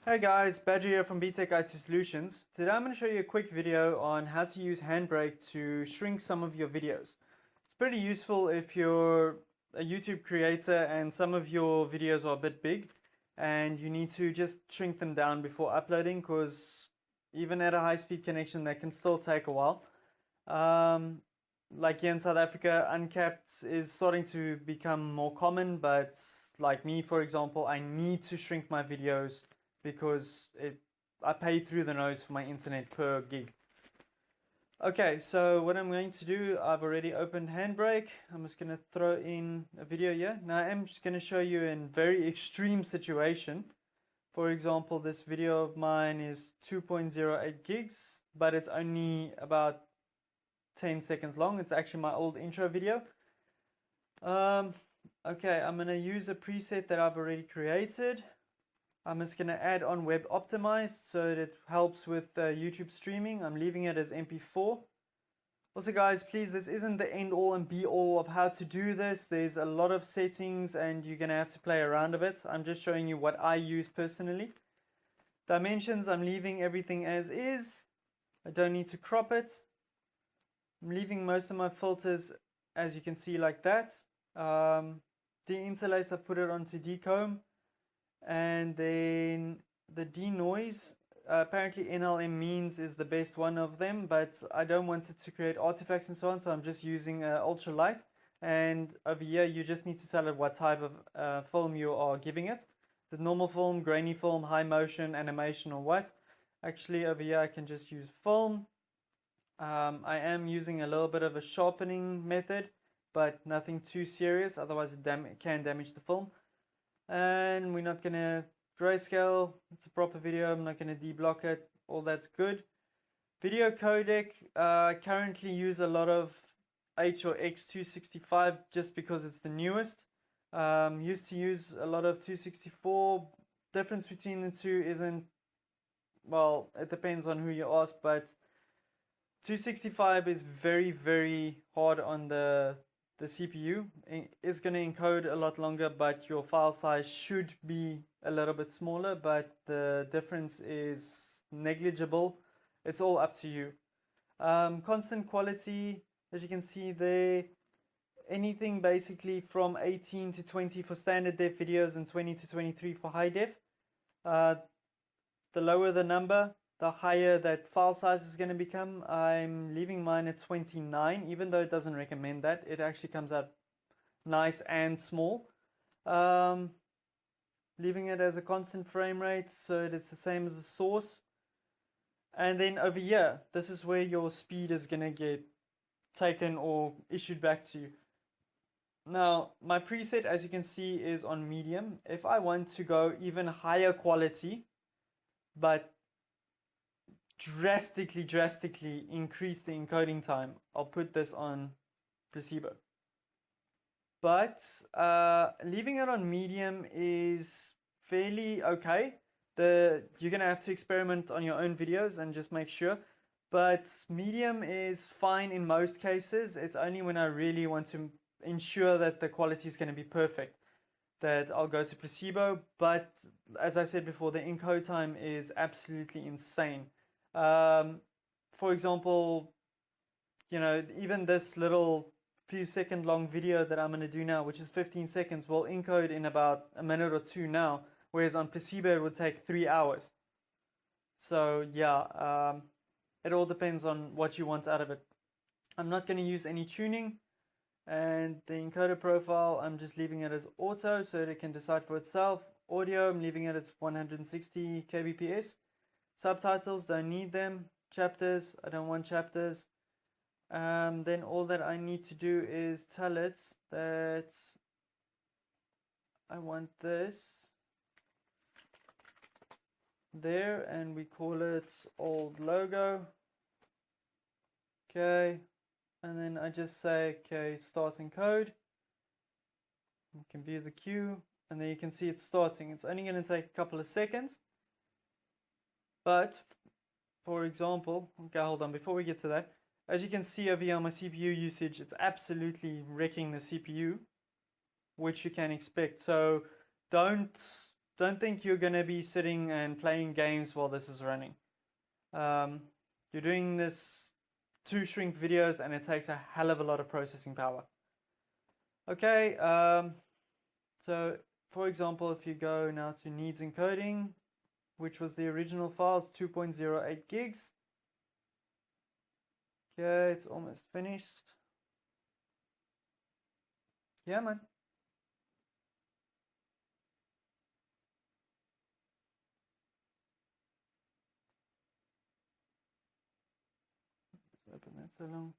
Hey guys, Badger here from B.T.E.C.H IT Solutions. Today I'm going to show you a quick video on how to use Handbrake to shrink some of your videos. It's pretty useful if you're a YouTube creator and some of your videos are a bit big and you need to just shrink them down before uploading, because even at a high-speed connection that can still take a while. Like here in South Africa, uncapped is starting to become more common, but like me, for example, I need to shrink my videos because I pay through the nose for my internet per gig. Okay, so what I'm going to do, I've already opened Handbrake. I'm just going to throw in a video here. Now I'm just going to show you a very extreme situation. For example, this video of mine is 2.08 gigs, but it's only about 10 seconds long. It's actually my old intro video. Okay, I'm going to use a preset that I've already created. I'm just going to add on web optimized so that it helps with YouTube streaming. I'm leaving it as MP4. Also guys, please, this isn't the end all and be all of how to do this. There's a lot of settings and you're going to have to play around with it. I'm just showing you what I use personally. Dimensions, I'm leaving everything as is. I don't need to crop it. I'm leaving most of my filters, as you can see, like that. Deinterlace, I put it onto decomb. And then the denoise, apparently NLM means is the best one of them, but I don't want it to create artifacts and so on, so I'm just using ultra light. And over here you just need to tell it what type of film you are giving it. Is it normal film, grainy film, high motion, animation, or what? Actually over here I can just use film. I am using a little bit of a sharpening method, but nothing too serious, otherwise it can damage the film. And we're not going to grayscale. It's a proper video. I'm not going to deblock it. All that's good. Video codec, currently use a lot of H or X265 just because it's the newest. Used to use a lot of 264. Difference between the two isn't, well, it depends on who you ask, but 265 is very, very hard on the CPU. It's going to encode a lot longer, but your file size should be a little bit smaller, but the difference is negligible. It's all up to you. Constant quality, as you can see there, anything basically from 18 to 20 for standard def videos and 20 to 23 for high def. The lower the number, the higher that file size is going to become. I'm leaving mine at 29, even though it doesn't recommend that. It actually comes out nice and small. Leaving it as a constant frame rate, so it's the same as the source. And then over here, this is where your speed is going to get taken or issued back to you. Now, my preset, as you can see, is on medium. If I want to go even higher quality, but drastically increase the encoding time, I'll put this on placebo. But leaving it on medium is fairly okay. You're gonna have to experiment on your own videos and just make sure. But medium is fine in most cases. It's only when I really want to ensure that the quality is going to be perfect that I'll go to placebo. But as I said before, the encode time is absolutely insane. For example, you know, even this little few second long video that I'm going to do now, which is 15 seconds, will encode in about a minute or two now, whereas on placebo it would take 3 hours. So yeah, it all depends on what you want out of it. I'm not going to use any tuning, and the encoder profile, I'm just leaving it as auto so that it can decide for itself. Audio, I'm leaving it at 160 kbps. Subtitles, don't need them. Chapters, I don't want chapters. Then all that I need to do is tell it that I want this there, and we call it old logo. Okay, and then I just say, okay, start encode. You can view the queue, and then you can see it's starting. It's only going to take a couple of seconds. But, for example, okay, hold on, before we get to that, as you can see over here on my CPU usage, it's absolutely wrecking the CPU, which you can expect. So don't don't think you're going to be sitting and playing games while this is running. You're doing this to shrink videos, and it takes a hell of a lot of processing power. Okay, so for example, if you go now to needs encoding, which was the original file, it's 2.08 gigs. Okay, it's almost finished. Yeah, man. Open that so long.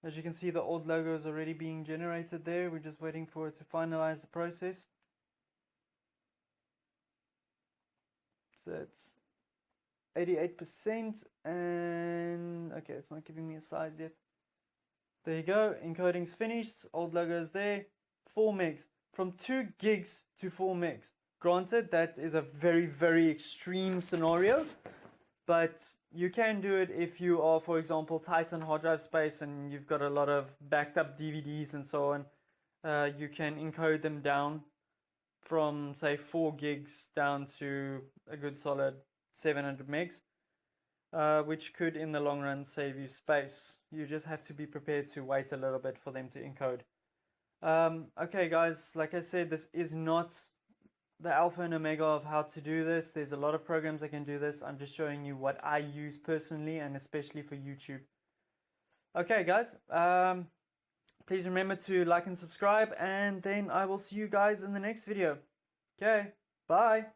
As you can see, the old logo is already being generated there. We're just waiting for it to finalize the process. So it's 88%, and okay, it's not giving me a size yet. There you go, encoding's finished, old logo is there. 4 megs, from 2 gigs to 4 megs. Granted, that is a very, very extreme scenario, but you can do it if you are, for example, tight on hard drive space and you've got a lot of backed up DVDs and so on. You can encode them down from, say, 4 gigs down to a good solid 700 megs, which could in the long run save you space. You just have to be prepared to wait a little bit for them to encode. Okay guys, like I said, this is not the alpha and omega of how to do this. There's a lot of programs that can do this. I'm just showing you what I use personally, and especially for YouTube. Okay guys, please remember to like and subscribe, and then I will see you guys in the next video. Okay, bye.